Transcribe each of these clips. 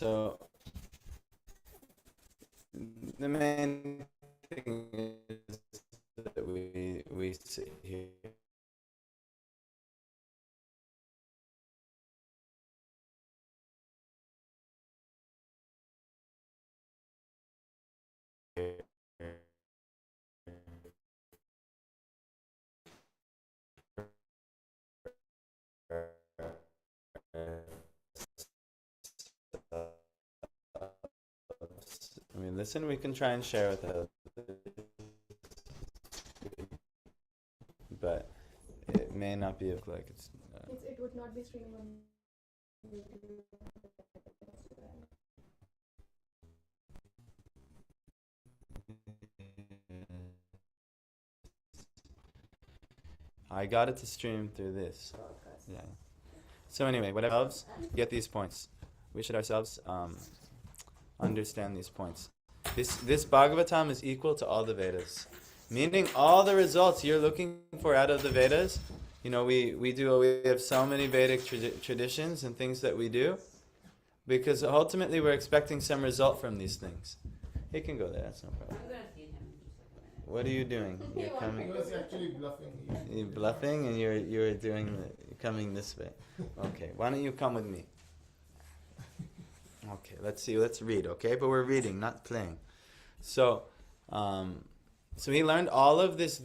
So the main thing is that we sit here. I mean, listen, we can try and share with others, but it may not be like it's. It would not be streamed on YouTube. I got it to stream through this. Yeah. So anyway, whatever else, get these points. We should ourselves understand these points. This Bhagavatam is equal to all the Vedas, meaning all the results you're looking for out of the Vedas. You know, we have so many Vedic traditions and things that we do, because ultimately we're expecting some result from these things. He can go there. That's no problem. What are you doing? You're coming. He was actually bluffing. You're bluffing, and you're coming this way. Okay, why don't you come with me? Okay, let's see. Let's read. Okay, but we're reading, not playing. So he learned all of this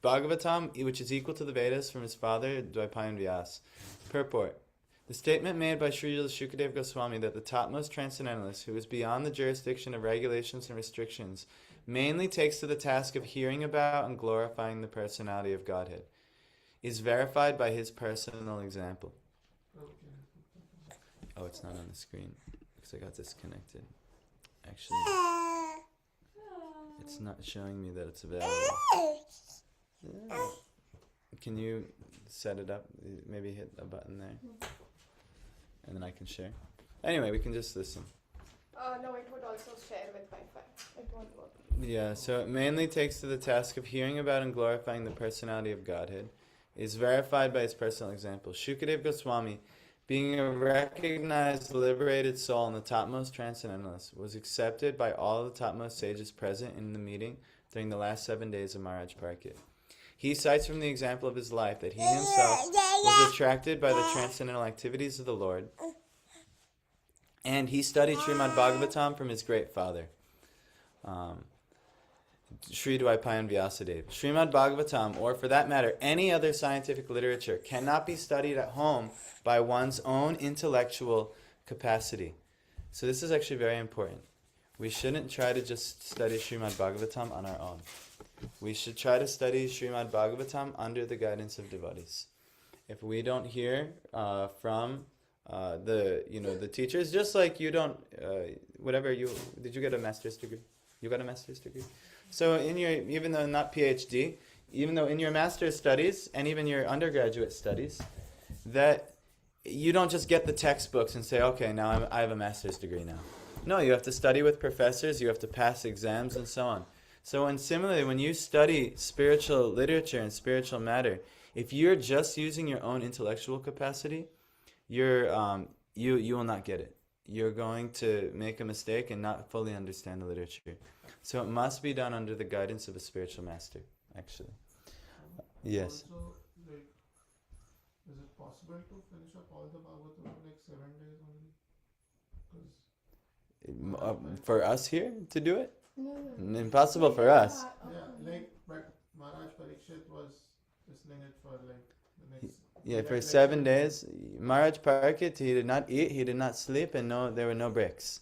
Bhagavatam, which is equal to the Vedas, from his father Dvaipayan Vyas. Purport: the statement made by Srila Shukadeva Goswami that the topmost transcendentalist, who is beyond the jurisdiction of regulations and restrictions, mainly takes to the task of hearing about and glorifying the personality of Godhead, is verified by his personal example. Oh, it's not on the screen because I got disconnected. Actually, it's not showing me that it's available. Yeah. Can you set it up? Maybe hit a button there, and then I can share. Anyway, we can just listen. No, it would also share with Wi-Fi. It won't work. Yeah, so it mainly takes to the task of hearing about and glorifying the personality of Godhead, is verified by his personal example. Shukadeva Goswami, being a recognized liberated soul and the topmost transcendentalist, was accepted by all the topmost sages present in the meeting during the last 7 days of Maharaj Parikit. He cites from the example of his life that he himself was attracted by the transcendental activities of the Lord, and he studied Srimad Bhagavatam from his great father, Sri Dvaipayan Vyasadeva. Srimad Bhagavatam, or for that matter, any other scientific literature, cannot be studied at home by one's own intellectual capacity. So this is actually very important. We shouldn't try to just study Srimad Bhagavatam on our own. We should try to study Srimad Bhagavatam under the guidance of devotees. If we don't hear from the teachers, just like you don't, did you get a master's degree? You got a master's degree? So even though not PhD, even though in your master's studies and even your undergraduate studies, that you don't just get the textbooks and say, okay, now I have a master's degree now. No, you have to study with professors, you have to pass exams and so on. So similarly, when you study spiritual literature and spiritual matter, if you're just using your own intellectual capacity, you will not get it. You're going to make a mistake and not fully understand the literature. So it must be done under the guidance of a spiritual master, actually. Yes. Also, is it possible to finish up all the Bhagavatam in 7 days only? For us here to do it? No. Impossible for us. Yeah, but Maharaj Parikshit was listening it for the next... Yeah, for 7 days. Maharaj Parikshit, he did not eat, he did not sleep, and there were no breaks.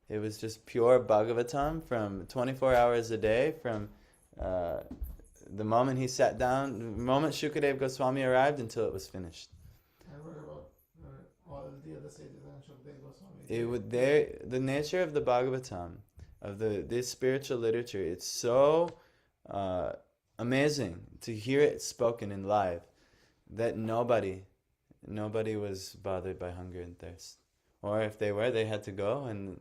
It was just pure Bhagavatam from 24 hours a day, from the moment he sat down, the moment Shukadeva Goswami arrived until it was finished. And what about all the other sages and Shukadeva Goswami? The nature of the Bhagavatam, of this spiritual literature, it's so amazing to hear it spoken in live that nobody was bothered by hunger and thirst. Or if they were, they had to go and,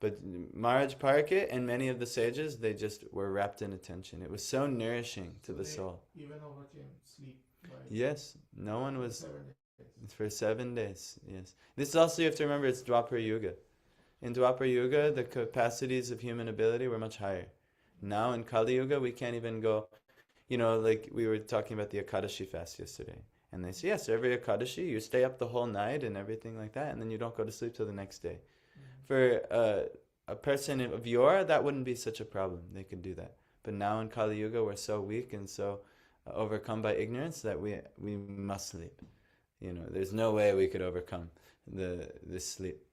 But Maharaj Parikit and many of the sages, they just were wrapped in attention. It was so nourishing to the soul. Even overcame sleep. Yes, no one was... 7 days. For 7 days, yes. This also, you have to remember, it's Dwapara Yuga. In Dwapar Yuga, the capacities of human ability were much higher. Now in Kali Yuga, we can't even go, like we were talking about the Akadashi fast yesterday. And they say, yes, every Akadashi, you stay up the whole night and everything like that, and then you don't go to sleep till the next day. For a person of yore, that wouldn't be such a problem. They could do that. But now in Kali Yuga, we're so weak and so overcome by ignorance that we must sleep. There's no way we could overcome this sleep.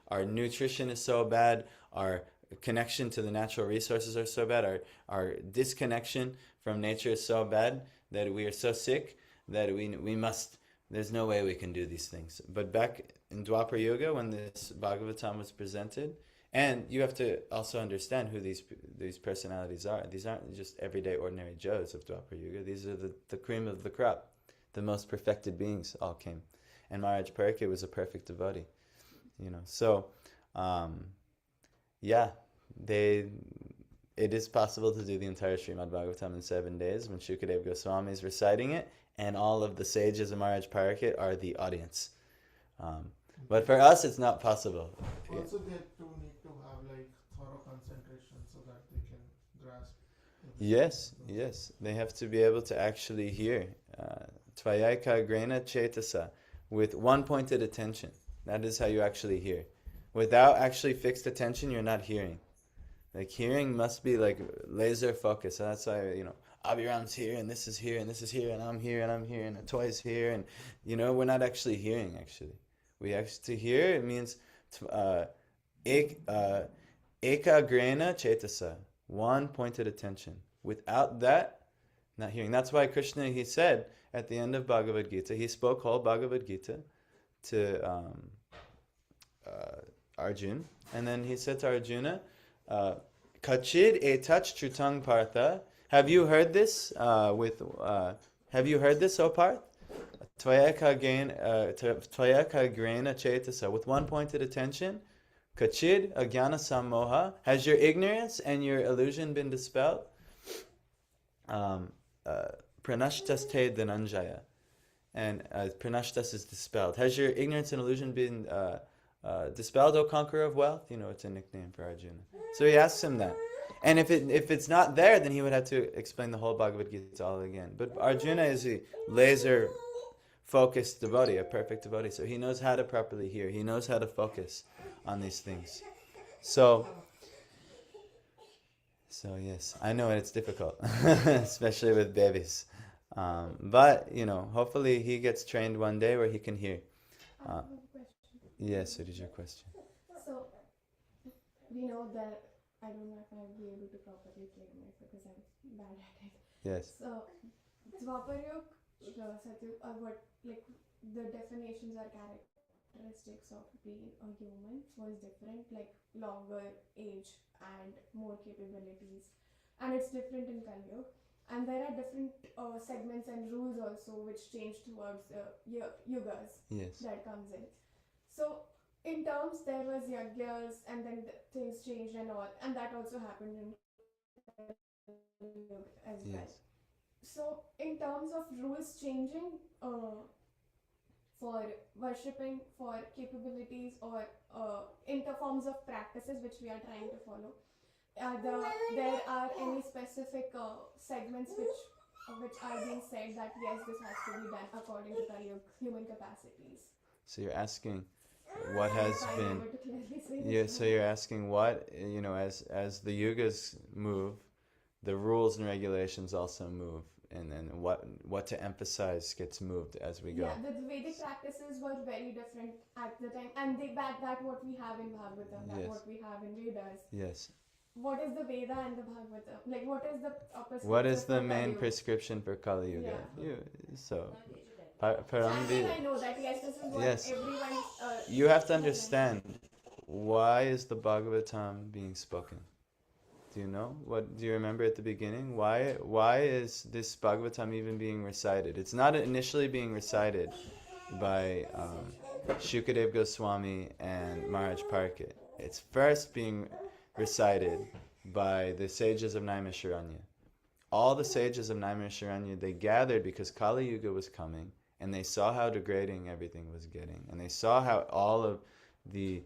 Our nutrition is so bad, our connection to the natural resources are so bad, our disconnection from nature is so bad that we are so sick that we must, there's no way we can do these things. But back in Dwapar Yuga, when this Bhagavatam was presented, and you have to also understand who these personalities are. These aren't just everyday ordinary Joes of Dwapar Yuga. These are the cream of the crop. The most perfected beings all came. And Maharaj Pariksit was a perfect devotee. So, it is possible to do the entire Srimad Bhagavatam in 7 days when Shukadeva Goswami is reciting it, and all of the sages of Maharaj Pariksit are the audience. But for us, it's not possible. Also, they too need to have thorough concentration so that they can grasp. Yes. They have to be able to actually hear. Tvayaka grena chetasa, with one pointed attention. That is how you actually hear. Without actually fixed attention, you're not hearing. Hearing must be laser focus. So that's why, Abhiram's here, and this is here, and this is here, and I'm here, and I'm here, and the toy's here, and, we're not actually hearing, actually. We actually, to hear, it means eka grena chetasa, one pointed attention. Without that, not hearing. That's why Krishna, he said, at the end of Bhagavad Gita, he spoke whole Bhagavad Gita to Arjuna, and then he said to Arjuna, Kachid etach trutang partha. Have you heard this? Have you heard this, O Parth? Tvayaka grena chetasa. With one pointed attention, Kachid agyana sammoha. Has your ignorance and your illusion been dispelled? Pranashtas te dhananjaya. And pranashtas is dispelled. Has your ignorance and illusion been dispelled, O conqueror of wealth? It's a nickname for Arjuna. So he asks him that. And if it's not there, then he would have to explain the whole Bhagavad Gita all again. But Arjuna is a laser focused devotee, a perfect devotee. So he knows how to properly hear. He knows how to focus on these things. So yes, I know it's difficult, especially with babies. But, hopefully he gets trained one day where he can hear. I have a question. Yes, what is your question? So, we know that, I don't know if I'll be able to properly claim it because I'm bad at it. Yes. So, Dwapar Yuga, what, the definitions or characteristics of being a human was different, longer age and more capabilities. And it's different in Kali Yuga. And there are different segments and rules also which change towards yugas that comes in. So in terms, there was yajnas and then things changed and all, and that also happened in Kali Yuga as well. So in terms of rules changing for worshipping, for capabilities, or in the forms of practices which we are trying to follow, there are any specific segments which are being said that yes, this has to be done according to Kali Yuga human capacities. So you're asking what has been. Yeah. So you're asking what as the yugas move, the rules and regulations also move, and then what to emphasize gets moved as we go. Yeah, the Vedic practices were very different at the time, and that what we have in Bhagavatam, that what we have in Vedas. Yes. What is the Veda and the Bhagavatam? What is the opposite? What is the main prescription for Kali Yuga? Yeah. Paramvi. I know that, yes, this is what everyone... you have to understand, why is the Bhagavatam being spoken? Do you know? Do you remember at the beginning? Why is this Bhagavatam even being recited? It's not initially being recited by Shukadeva Goswami and Maharaj Pariksit. It's first being recited by the sages of Naimisharanya. All the sages of Naimisharanya, they gathered because Kali Yuga was coming, and they saw how degrading everything was getting, and they saw how all of the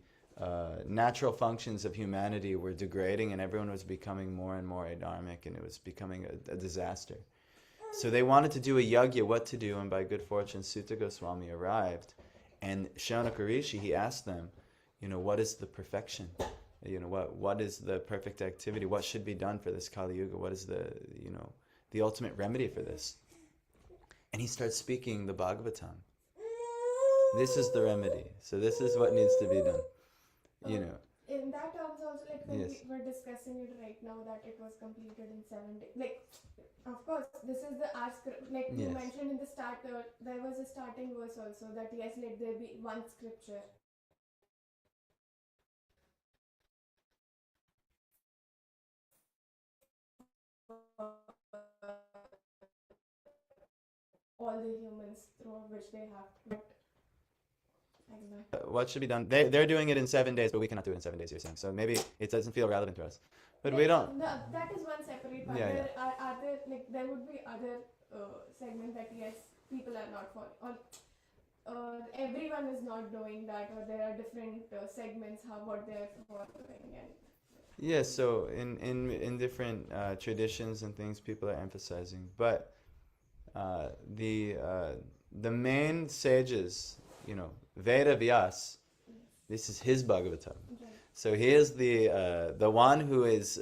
natural functions of humanity were degrading, and everyone was becoming more and more adharmic, and it was becoming a disaster. So they wanted to do a yagya, what to do, and by good fortune, Sutta Goswami arrived, and Shaunaka Rishi, he asked them, what is the perfection? What is the perfect activity? What should be done for this Kali Yuga? What is the ultimate remedy for this? And he starts speaking the Bhagavatam. This is the remedy. So this is what needs to be done. In that terms also, like when Yes. we were discussing it right now, that it was completed in 7 days. Like, of course, this is the like you Yes. mentioned in the start, there was a starting verse also that yes, let there be one scripture. All the humans through which they have, but I don't know. What should be done? They're doing it in 7 days, but we cannot do it in 7 days, you're saying. So maybe it doesn't feel relevant to us. But we don't. No, that is one separate part. Yeah, There are there, like there would be other segment that yes, people are not following, or everyone is not doing that, or there are different segments what they are following, and Yes, so in different traditions and things, people are emphasizing. But the main sages, Veda Vyas, this is his Bhagavatam. right. So he is the one who is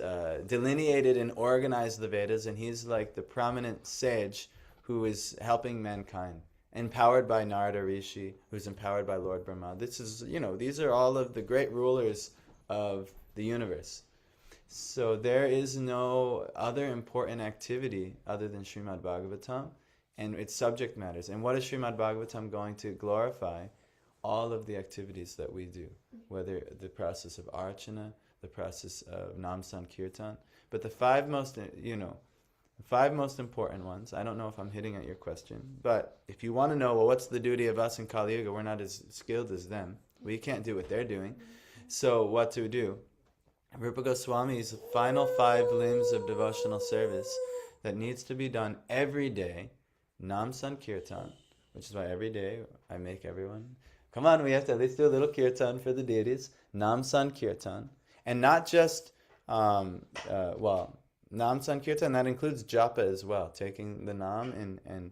delineated and organized the Vedas, and he's like the prominent sage who is helping mankind, empowered by Narada Rishi, who's empowered by Lord Brahma. This is, these are all of the great rulers of the universe. So there is no other important activity other than Srimad Bhagavatam and its subject matters. And what is Srimad Bhagavatam going to glorify? All of the activities that we do, whether the process of archana, the process of nam sankirtan, but the five most important ones. I don't know if I'm hitting at your question, but if you want to know, well, what's the duty of us in Kali Yuga? We're not as skilled as them. We can't do what they're doing. So what to do? Rupa Goswami's final 5 limbs of devotional service that needs to be done every day, nam sankirtan, which is why every day I make everyone. Come on, we have to at least do a little kirtan for the deities. Nam Sankirtan. And not just, Nam Sankirtan, that includes japa as well. Taking the Nam and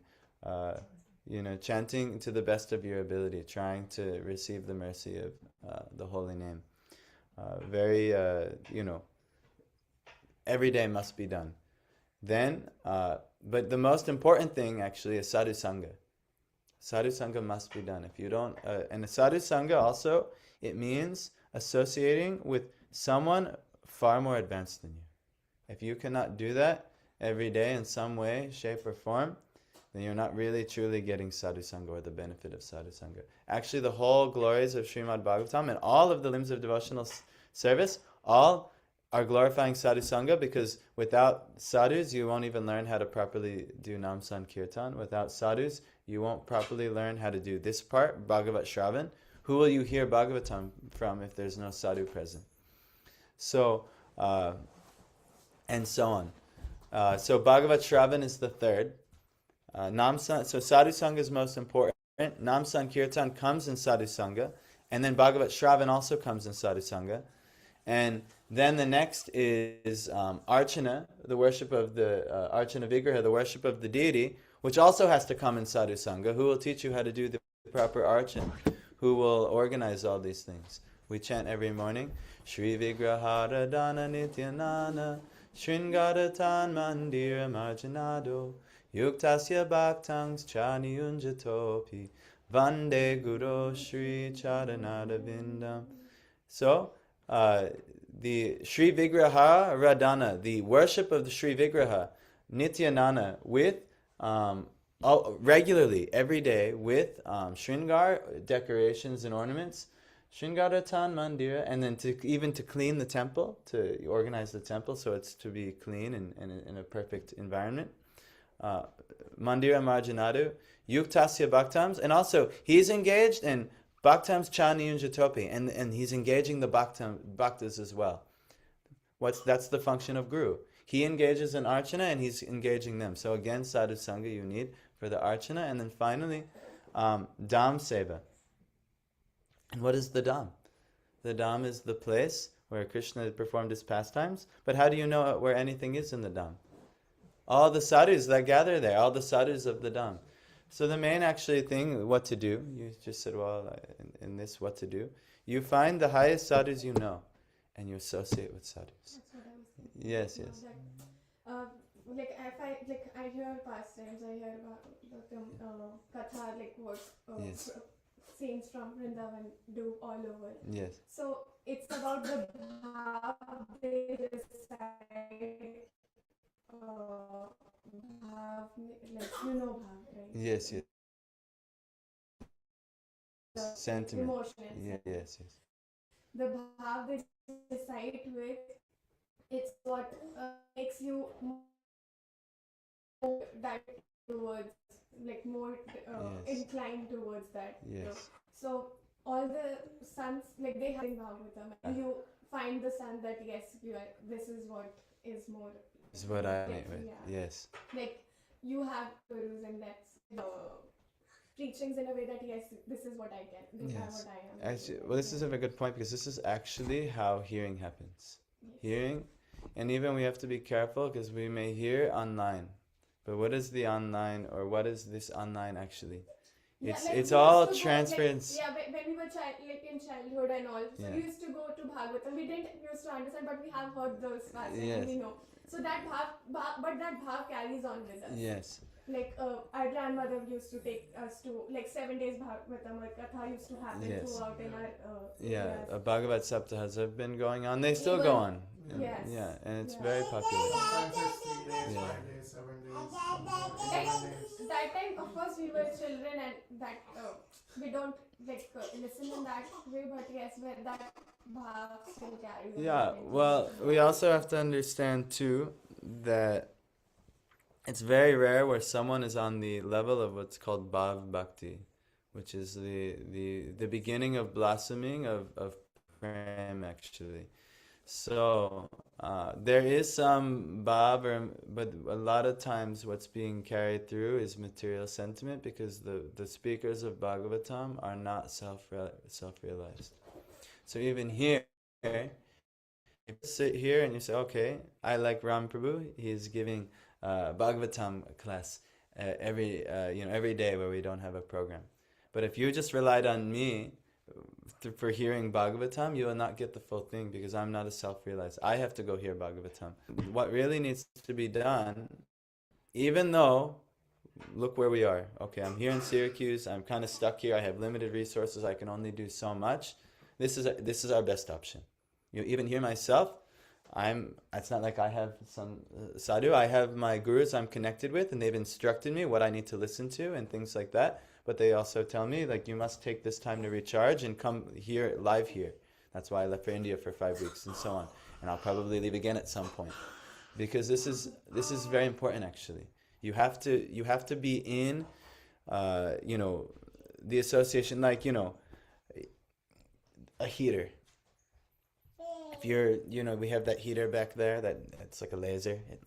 chanting to the best of your ability. Trying to receive the mercy of the holy name. Every day must be done. Then, but the most important thing actually is sadhu sangha. Sadhu Sangha must be done. If you don't, and Sadhu Sangha also, it means associating with someone far more advanced than you. If you cannot do that every day in some way, shape, or form, then you're not really truly getting Sadhu Sangha or the benefit of Sadhu Sangha. Actually, the whole glories of Srimad Bhagavatam and all of the limbs of devotional service, all are glorifying Sadhu Sangha, because without sadhus, you won't even learn how to properly do Nam Sankirtan. Without sadhus, you won't properly learn how to do this part, Bhagavat Shravan. Who will you hear Bhagavatam from if there's no sadhu present? So, and so on. So Bhagavat Shravan is the third. So Sadhu Sangha is most important. Nam Sankirtan comes in Sadhu Sangha. And then Bhagavat Shravan also comes in Sadhu Sangha. And then the next is Archana, the worship of the Archana Vigraha, the worship of the deity, which also has to come in Sadhu Sangha. Who will teach you how to do the proper Archana? Who will organize all these things? We chant every morning, Shri Vigrahara Dana Nityanana, Shringaratan Mandira Marjanado, Yuktasya Bhaktangs Chani Unjatopi, Vande Guru Shri Charanada Vindam. So, the Shri Vigraha Radhana, the worship of the Shri Vigraha, Nityanana, with regularly, every day, with Shringar, decorations and ornaments, Shringaratan Mandira, and then even to clean the temple, to organize the temple so it's to be clean and in a perfect environment. Mandira Marjanadu, Yuktasya Bhaktams, and also he's engaged in Bhaktams Chani Unjatopi, and he's engaging the Bhaktas as well. That's the function of Guru. He engages in Archana and he's engaging them. So again, Sadhu Sangha you need for the Archana. And then finally, Dham Seva. And what is the Dham? The Dham is the place where Krishna performed his pastimes. But how do you know where anything is in the Dham? All the sadhus that gather there, all the sadhus of the Dham. So the main actually thing, what to do, you just said, well, in this, what to do. You find the highest sadhus you know, and you associate with sadhus. That's what I was thinking. Yes, now, yes. Like if I hear pastimes, I hear about the katha, like what Yes. saints from Vrindavan do all over. Yes. So it's about the bhav they recite, bhav, like bhav, right? Yes, yes. The Sentiment. emotion. Yeah, yes, yes. The bhav they recite with, it's what makes you more that towards, like more Yes. inclined towards that. Yes. So all the sons, like they have Bhagavatam, and you find the son that yes, you are. This is what is more. Is what I mean, like, right? yeah. Yes. Like you have gurus, and that's preachings in a way that yes, this is what I can. This Yes. is what I am. Actually, well, this is a very good point because this is actually how hearing happens. Yes. Hearing, and even we have to be careful because we may hear online, but what is the online, or what is this online actually? It's like it's we all used to go, transference. Like, when we were like in childhood and all, so Yeah. we used to go to Bhagavatam. We didn't used to understand, but we have heard those verses Yes. and we know. So that but that bhav carries on with us. Yes. Like our grandmother used to take us to like 7 days Bhagavatam or Katha used to happen Yes. throughout in our Yeah. areas. Bhagavat Saptahas have been going on. They still Even- go on. Yes. Yeah, and it's Yeah. very popular. Sometimes it's 3 days, Yeah. 5 days, 7 days, sometimes 11 days. That time, of course, we were children and that we don't like listen in that way, but yes, when that bhav still carries on. Yeah, well, we also have to understand too that it's very rare where someone is on the level of what's called bhav bhakti, which is the beginning of blossoming of prem actually. So there is some bhav, but a lot of times what's being carried through is material sentiment because the speakers of Bhagavatam are not self-realized. So even here, you sit here and you say, okay, I like Ram Prabhu. He's giving Bhagavatam class every day where we don't have a program. But if you just relied on me for hearing Bhagavatam, you will not get the full thing because I'm not a self-realized. I have to go hear Bhagavatam. What really needs to be done, even though, look where we are. Okay, I'm here in Syracuse. I'm kind of stuck here. I have limited resources. I can only do so much. This is our best option. You even hear myself. It's not like I have some sadhu. I have my gurus I'm connected with, and they've instructed me what I need to listen to and things like that. But they also tell me, like, you must take this time to recharge and come here, live here. That's why I left for India for 5 weeks and so on. And I'll probably leave again at some point. Because this is very important actually. You have to be in, the association, like, a heater. If we have that heater back there, that it's like a laser. It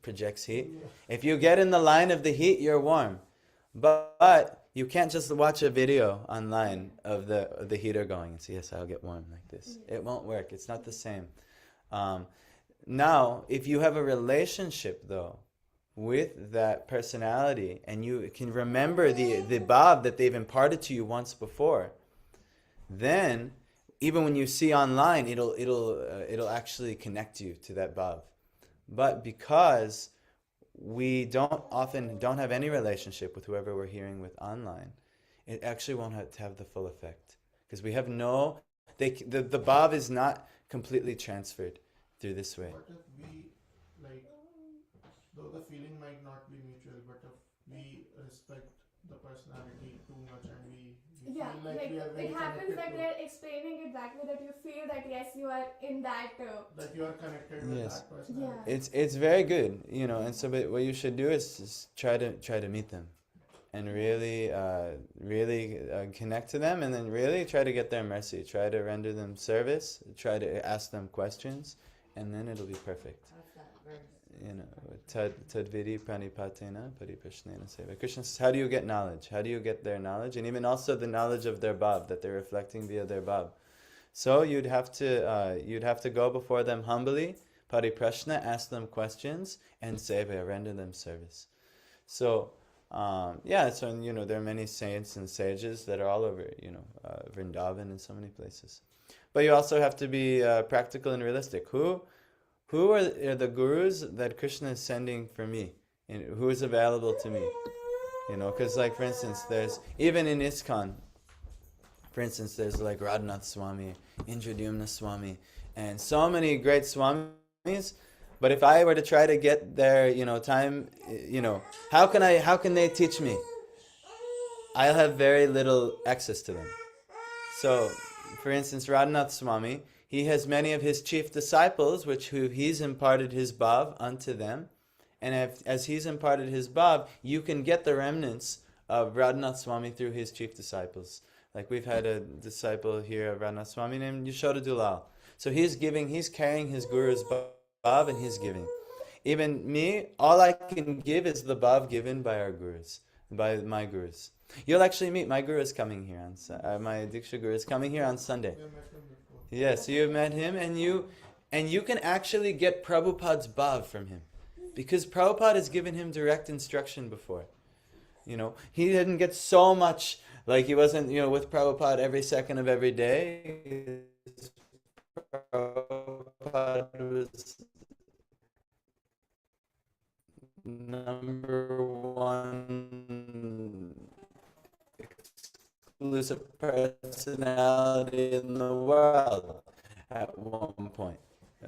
projects heat. If you get in the line of the heat, you're warm. But you can't just watch a video online of the heater going and say, yes, I'll get warm like this. It won't work. It's not the same. Now, if you have a relationship, though, with that personality, and you can remember the bhav that they've imparted to you once before, then even when you see online, it'll actually connect you to that bhav. But because we don't have any relationship with whoever we're hearing with online, it actually won't have the full effect because we have the bhav is not completely transferred through this way. What if we, like, though the feeling might not be mutual, but if we respect the personality too much and we Yeah, feel like we are very it happens connected that to, they're explaining it that way, that you feel that yes, you are in that. that you are connected with Yes. that personality. Yeah. It's very good, and so but what you should do is just try to meet them, and really connect to them, and then really try to get their mercy. Try to render them service. Try to ask them questions, and then it'll be perfect. Tadvidi pranipatena pariprashnena seva. Krishna says, how do you get knowledge? How do you get their knowledge? And even also the knowledge of their bhav, that they're reflecting via their bhav. So you'd have to go before them humbly, pariprashna, ask them questions, and seva, render them service. So so there are many saints and sages that are all over Vrindavan and so many places. But you also have to be practical and realistic. Who are the gurus that Krishna is sending for me? And who is available to me? Because for instance, there's, even in ISKCON, for instance, there's like Radhanath Swami, Indradyumna Swami, and so many great Swamis. But if I were to try to get their, time, how can they teach me? I'll have very little access to them. So, for instance, Radhanath Swami, he has many of his chief disciples, who he's imparted his bhav unto them. And as he's imparted his bhav, you can get the remnants of Radhanath Swami through his chief disciples. Like we've had a disciple here of Radhanath Swami named Yashoda Dulal. So he's carrying his guru's bhav and he's giving. Even me, all I can give is the bhav given by our gurus, by my gurus. You'll actually meet, my guru is coming here my Diksha guru is coming here on Sunday. Yes, you've met him, and you can actually get Prabhupada's bhav from him. Because Prabhupada has given him direct instruction before. He didn't get so much, he wasn't, with Prabhupada every second of every day. Prabhupada was number one exclusive personality in the world at one point.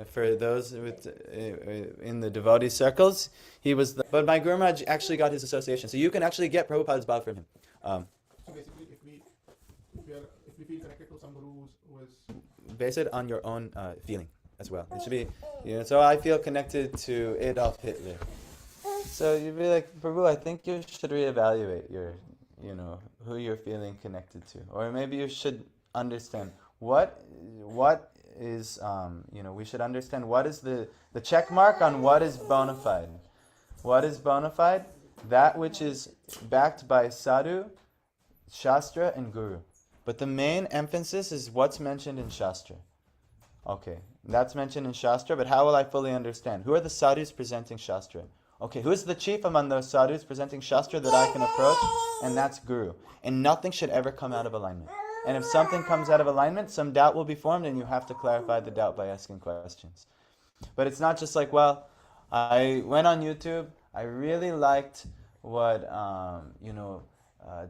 For those in the devotee circles, he was but my Guru Maharaj actually got his association. So you can actually get Prabhupada's bhav from him. So basically, if we feel connected to some guru who is... Base it on your own feeling as well. It should be, so I feel connected to Adolf Hitler. So you'd be like, Prabhu, I think you should reevaluate your, who you're feeling connected to. Or maybe you should understand what is, we should understand what is the check mark on what is bona fide. What is bona fide? That which is backed by sadhu, shastra, and guru. But the main emphasis is what's mentioned in shastra. Okay, that's mentioned in shastra, but how will I fully understand? Who are the sadhus presenting shastra? Okay, who is the chief among those sadhus presenting shastra that I can approach? And that's guru. And nothing should ever come out of alignment. And if something comes out of alignment, some doubt will be formed, and you have to clarify the doubt by asking questions. But it's not just like, well, I went on YouTube, I really liked what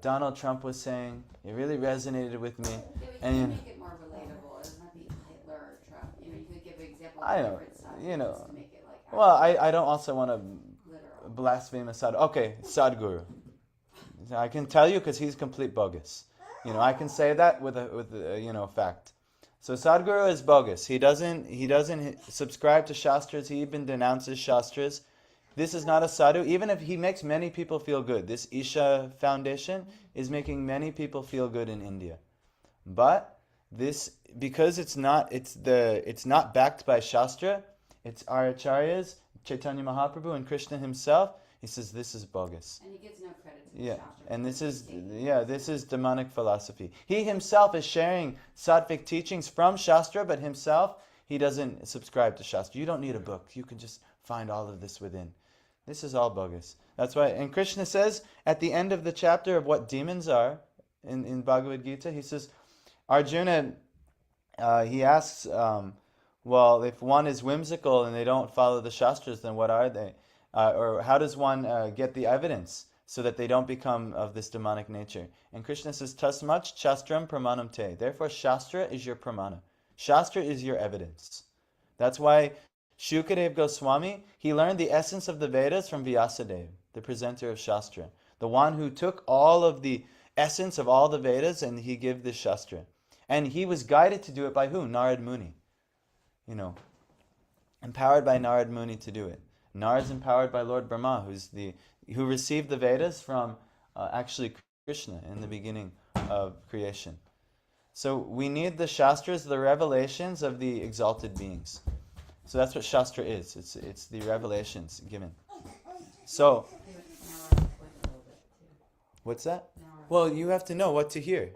Donald Trump was saying. It really resonated with me. Yeah, but you can make it more relatable. It doesn't have to be Hitler or Trump. You could give an example of different sides just to make it like... Well, I don't also want to literal. blaspheme a sadhu. Okay, Sadhguru. I can tell you because he's complete bogus. I can say that with a fact. So Sadhguru is bogus. He doesn't subscribe to shastras. He even denounces shastras. This is not a sadhu, even if he makes many people feel good. This Isha Foundation is making many people feel good in India. But this, because it's not backed by shastra, it's our acharyas, Chaitanya Mahaprabhu and Krishna himself. He says this is bogus. And he gives no credit to the shastra. And this is demonic philosophy. He himself is sharing sattvic teachings from shastra, but himself, he doesn't subscribe to shastra. You don't need a book. You can just find all of this within. This is all bogus. That's why, and Krishna says at the end of the chapter of what demons are, in Bhagavad Gita, he says, Arjuna, he asks, well, if one is whimsical and they don't follow the shastras, then what are they? Or how does one get the evidence so that they don't become of this demonic nature? And Krishna says, Tasmat shastram pramanam te. Therefore, shastra is your pramana. Shastra is your evidence. That's why Shukadev Goswami, he learned the essence of the Vedas from Vyasadeva, the presenter of Shastra, the one who took all of the essence of all the Vedas and he gave this Shastra. And he was guided to do it by who? Narad Muni. Empowered by Narad Muni to do it. Narad's empowered by Lord Brahma, who received the Vedas from actually Krishna in the beginning of creation. So we need the Shastras, the revelations of the exalted beings. So that's what Shastra is. It's the revelations given. So, what's that? Well, you have to know what to hear.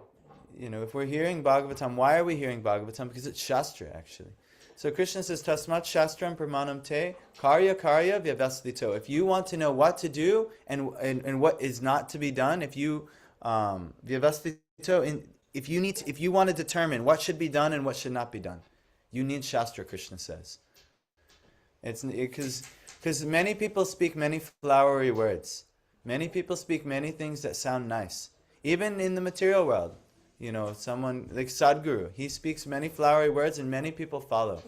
if we're hearing Bhagavatam, why are we hearing Bhagavatam? Because it's Shastra, actually. So Krishna says, Tasmat Shastram Pramanam Te Karya Karya Vyavastito. If you want to know what to do and what is not to be done, if you Vyavastito, if you want to determine what should be done and what should not be done, you need Shastra, Krishna says. It's because many people speak many flowery words. Many people speak many things that sound nice. Even in the material world. Someone like Sadhguru, he speaks many flowery words and many people follow.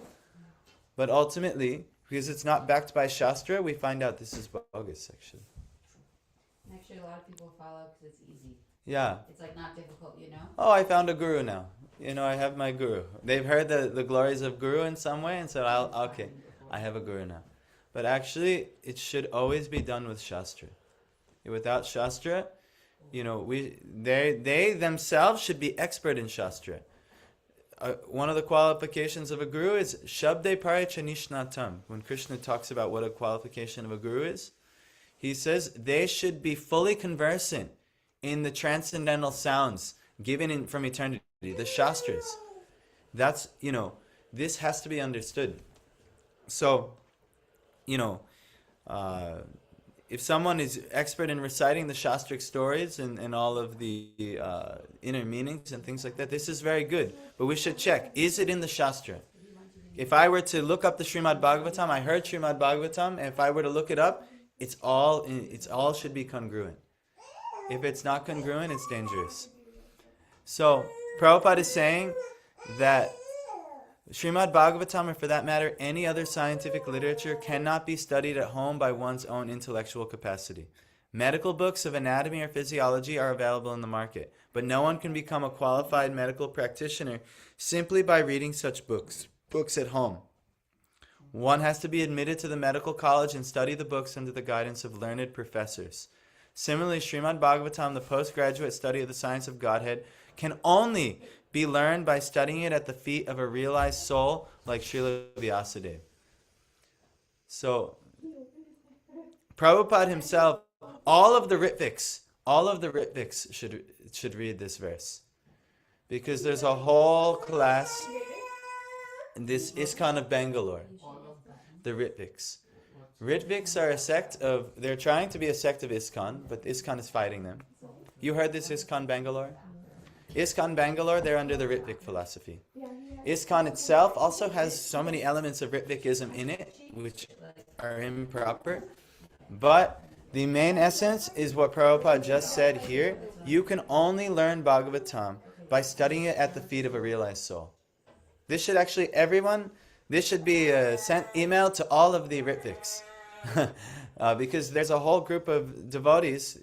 But ultimately, because it's not backed by Shastra, we find out this is bogus, actually. Actually, a lot of people follow because it's easy. Yeah. It's like not difficult, Oh, I found a guru now. I have my guru. They've heard the glories of guru in some way and said, okay, I have a guru now. But actually, it should always be done with Shastra. Without Shastra, they themselves should be expert in Shastra. One of the qualifications of a guru is Shabde Paricha Nishnatam. When Krishna talks about what a qualification of a guru is, he says they should be fully conversant in the transcendental sounds given from eternity, the Shastras. That's, this has to be understood. So, if someone is expert in reciting the Shastric stories and all of the inner meanings and things like that, this is very good. But we should check, is it in the Shastra? If I were to look up the Srimad Bhagavatam, I heard Srimad Bhagavatam, and if I were to look it up, it's all should be congruent. If it's not congruent, it's dangerous. So, Prabhupada is saying that Srimad Bhagavatam, or for that matter, any other scientific literature, cannot be studied at home by one's own intellectual capacity. Medical books of anatomy or physiology are available in the market, but no one can become a qualified medical practitioner simply by reading such books at home. One has to be admitted to the medical college and study the books under the guidance of learned professors. Similarly, Srimad Bhagavatam, the postgraduate study of the science of Godhead, can only be learned by studying it at the feet of a realized soul like Srila Vyasadeva. So, Prabhupada himself, all of the Ritviks should read this verse. Because there's a whole class in this ISKCON of Bangalore, the Ritviks. Ritviks are a sect they're trying to be a sect of ISKCON, but ISKCON is fighting them. You heard this ISKCON Bangalore? ISKCON Bangalore, they're under the Ritvik philosophy. ISKCON itself also has so many elements of Ritvikism in it, which are improper. But the main essence is what Prabhupada just said here. You can only learn Bhagavatam by studying it at the feet of a realized soul. This should actually, this should be sent email to all of the Ritviks. Because there's a whole group of devotees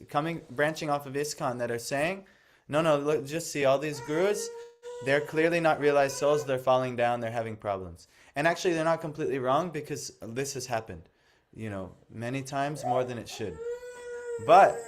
branching off of ISKCON that are saying, no, look, just see all these gurus, they're clearly not realized souls, they're falling down, they're having problems. And actually they're not completely wrong because this has happened, many times more than it should. But,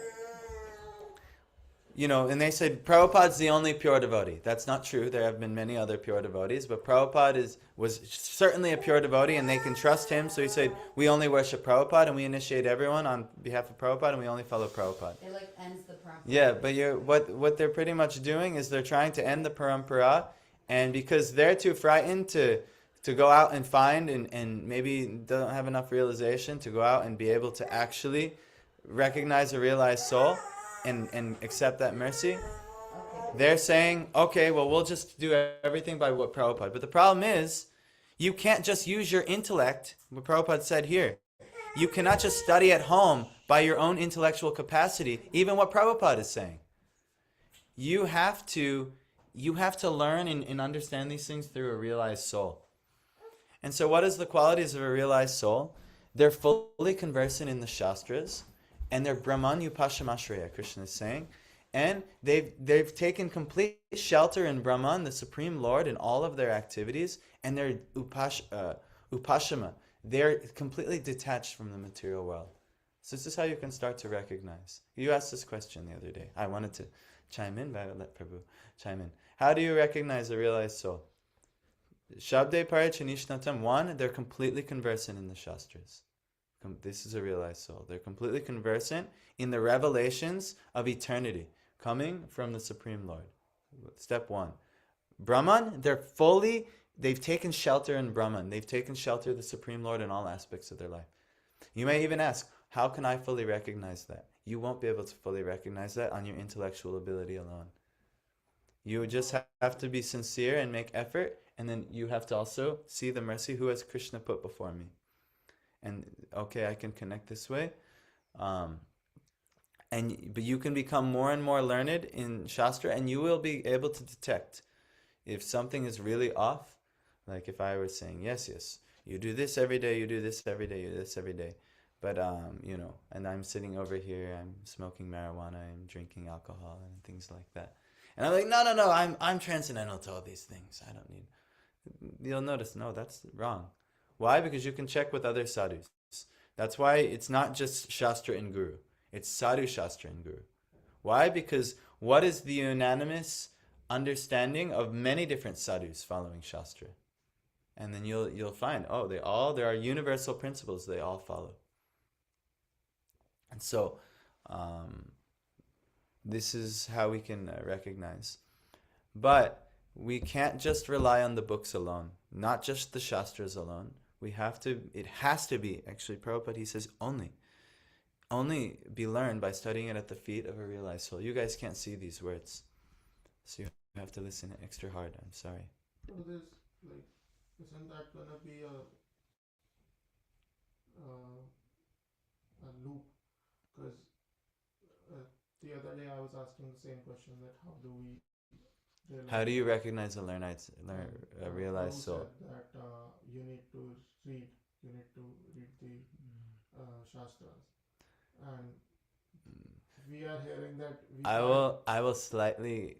and they said Prabhupada's the only pure devotee. That's not true. There have been many other pure devotees, but Prabhupada was certainly a pure devotee and they can trust him. So he said, we only worship Prabhupada and we initiate everyone on behalf of Prabhupada and we only follow Prabhupada. It ends the parampara. Yeah, but what they're pretty much doing is they're trying to end the parampara, and because they're too frightened to go out and find and maybe don't have enough realization to go out and be able to actually recognize a realized soul and accept that mercy, they're saying, okay, well, we'll just do everything by what Prabhupada. But the problem is, you can't just use your intellect, what Prabhupada said here. You cannot just study at home by your own intellectual capacity, even what Prabhupada is saying. You have to learn and understand these things through a realized soul. And so what is the qualities of a realized soul? They're fully conversant in the Shastras, and they're Brahman Upashamashraya, Krishna is saying. And they've taken complete shelter in Brahman, the Supreme Lord, in all of their activities, and they're Upashama. They're completely detached from the material world. So this is how you can start to recognize. You asked this question the other day. I wanted to chime in, but I would let Prabhu chime in. How do you recognize a realized soul? Shabde Parichanishnatam. One, they're completely conversant in the Shastras. This is a realized soul. They're completely conversant in the revelations of eternity coming from the Supreme Lord. Step one. Brahman, they've taken shelter in Brahman. They've taken shelter of the Supreme Lord in all aspects of their life. You may even ask, how can I fully recognize that? You won't be able to fully recognize that on your intellectual ability alone. You just have to be sincere and make effort, and then you have to also see the mercy, who has Krishna put before me. And okay, I can connect this way. But you can become more and more learned in Shastra, and you will be able to detect if something is really off. Like if I was saying, yes, you do this every day, you do this every day, you do this every day. But, and I'm sitting over here, I'm smoking marijuana, I'm drinking alcohol and things like that. And I'm like, no, I'm transcendental to all these things. I don't need... You'll notice, no, that's wrong. Why? Because you can check with other sadhus. That's why it's not just Shastra and Guru. It's Sadhu, Shastra, and Guru. Why? Because what is the unanimous understanding of many different sadhus following Shastra? And then you'll find, there are universal principles they all follow. And so, this is how we can recognize. But we can't just rely on the books alone, not just the Shastras alone. It has to be, actually, Prabhupada, he says, only be learned by studying it at the feet of a realized soul. You guys can't see these words, so you have to listen extra hard. I'm sorry. So isn't that gonna be a loop? Because the other day I was asking the same question, that how do we realize... How do you recognize a realized soul? That you need to read the Shastras. And we are hearing that... I will slightly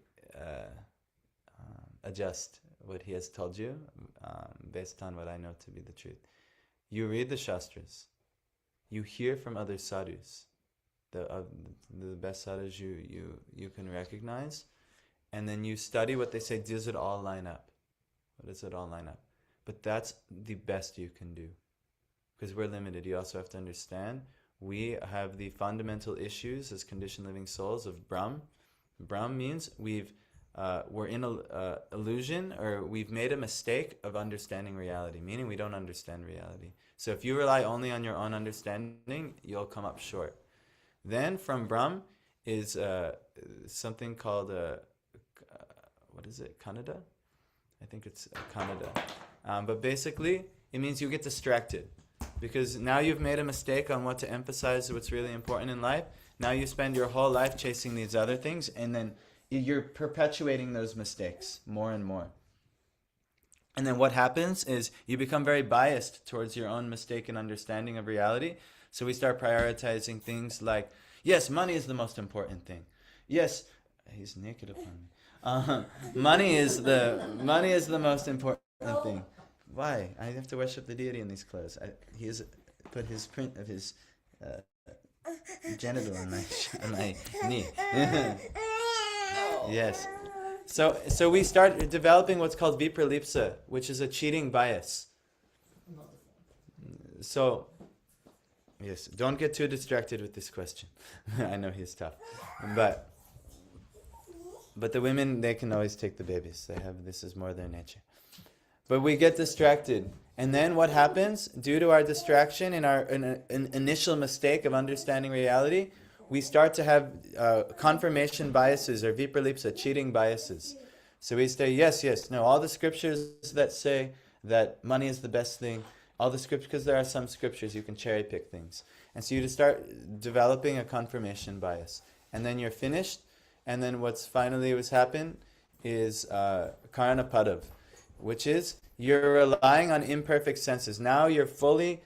adjust what he has told you based on what I know to be the truth. You read the Shastras. You hear from other sadhus. The best sadhus you can recognize. And then you study what they say. Does it all line up? What does it all line up? But that's the best you can do. Because we're limited. You also have to understand we have the fundamental issues as conditioned living souls of Brahm. Brahm means we're in illusion, or we've made a mistake of understanding reality, meaning we don't understand reality. So if you rely only on your own understanding, you'll come up short. Then from Brahm is something called, what is it, Kannada? I think it's Kannada. But basically, it means you get distracted. Because now you've made a mistake on what to emphasize, what's really important in life. Now you spend your whole life chasing these other things, and then you're perpetuating those mistakes more and more. And then what happens is you become very biased towards your own mistaken understanding of reality. So we start prioritizing things like, yes, money is the most important thing. Yes, he's naked upon me. Money is the most important thing. Why? I have to worship the deity in these clothes. He has put his print of his genital on my knee. Yes. So we start developing what's called vipralipsa, which is a cheating bias. So, yes, don't get too distracted with this question. I know he's tough. But the women, they can always take the babies. This is more their nature. But we get distracted. And then what happens? Due to our distraction and our initial mistake of understanding reality, we start to have confirmation biases, or vipralipsa, cheating biases. So we say, yes, no, all the scriptures that say that money is the best thing, all the scriptures, because there are some scriptures you can cherry pick things. And so you just start developing a confirmation bias. And then you're finished, and then what's happened is karanapadav, which is you're relying on imperfect senses. Now you're fully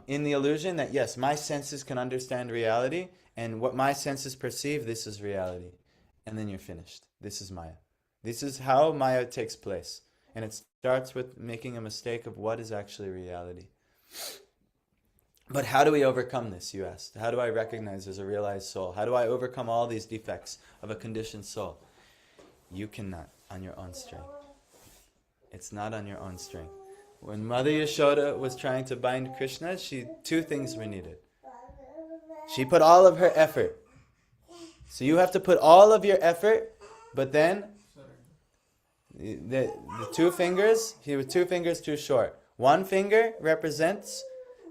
in the illusion that, yes, my senses can understand reality, and what my senses perceive, this is reality. And then you're finished. This is Maya. This is how Maya takes place. And it starts with making a mistake of what is actually reality. But how do we overcome this, you asked? How do I recognize as a realized soul? How do I overcome all these defects of a conditioned soul? You cannot on your own strength. It's not on your own strength. When Mother Yashoda was trying to bind Krishna, two things were needed. She put all of her effort. So you have to put all of your effort, but then The two fingers, he was 2 fingers too short. One finger represents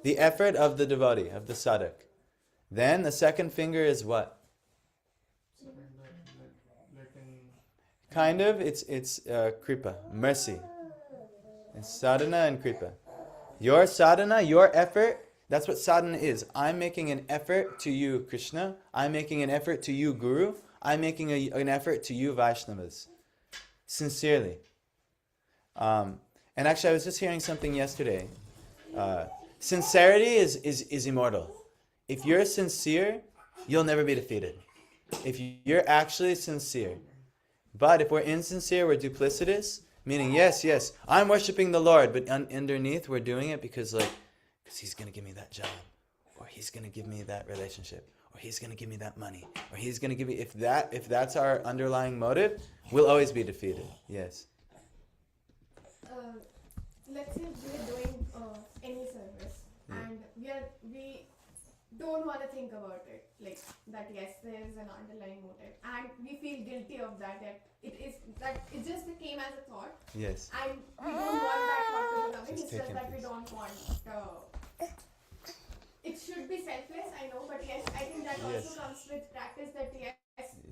the effort of the devotee, of the sadhak. Then the second finger is what? Kind of, it's kripa, mercy. It's sadhana and kripa. Your sadhana, your effort, that's what sadhana is. I'm making an effort to you, Krishna. I'm making an effort to you, Guru. I'm making an effort to you, Vaishnavas. Sincerely. And actually, I was just hearing something yesterday. Sincerity is immortal. If you're sincere, you'll never be defeated. If you're actually sincere. But if we're insincere, we're duplicitous, meaning, yes, I'm worshiping the Lord, but underneath, we're doing it because he's going to give me that job, or he's going to give me that relationship, or he's going to give me that money, or he's going to give me... If that's our underlying motive, we'll always be defeated. Yes. Let's say we're doing any service, and we don't want to think about it, like that. Yes, there is an underlying motive, and we feel guilty of that. That it just came as a thought. Yes. And we don't want that thought to come in. It's just that we place. don't want. It should be selfless, I know, but yes, I think that also comes with practice. That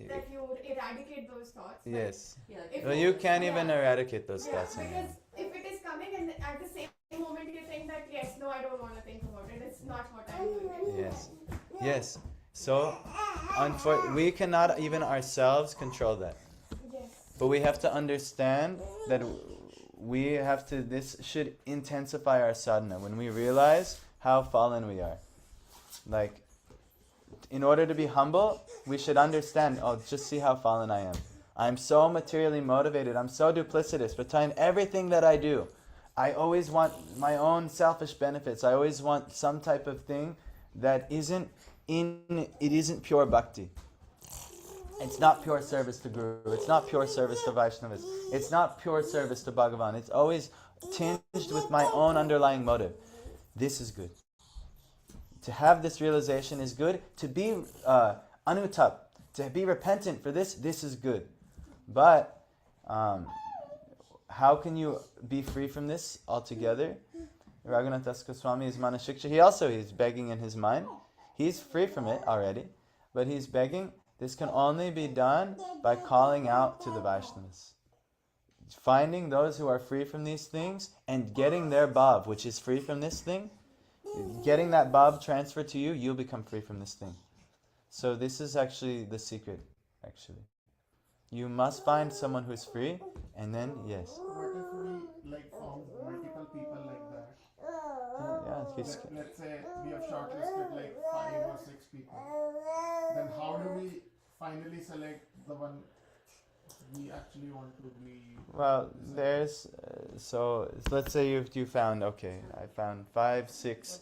that you would eradicate those thoughts. Yes. Yeah, Well, you can't even eradicate those thoughts anymore. Because if it is coming and at the same moment you think that no, I don't want to think about it. It's not what I'm doing. Yes. So, we cannot even ourselves control that. Yes. But we have to understand that this should intensify our sadhana when we realize how fallen we are. Like, in order to be humble, we should understand, just see how fallen I am. I'm so materially motivated. I'm so duplicitous. Behind everything that I do, I always want my own selfish benefits. I always want some type of thing that isn't pure bhakti. It's not pure service to Guru. It's not pure service to Vaishnavas. It's not pure service to Bhagavan. It's always tinged with my own underlying motive. This is good. To have this realization is good. To be anutap, to be repentant for this is good. But how can you be free from this altogether? Raghunath Das Goswami is Manashiksha. He's begging in his mind. He's free from it already, but he's begging. This can only be done by calling out to the Vaishnavas. Finding those who are free from these things and getting their bhav, which is free from this thing, getting that bhav transferred to you, you'll become free from this thing. So this is actually the secret, actually. You must find someone who's free, and then, yes. What if we found multiple people like that? Let's say we have shortlisted 5 or 6 people. Then how do we finally select the one we actually want to be? Well, there's so let's say you found I found 5, 6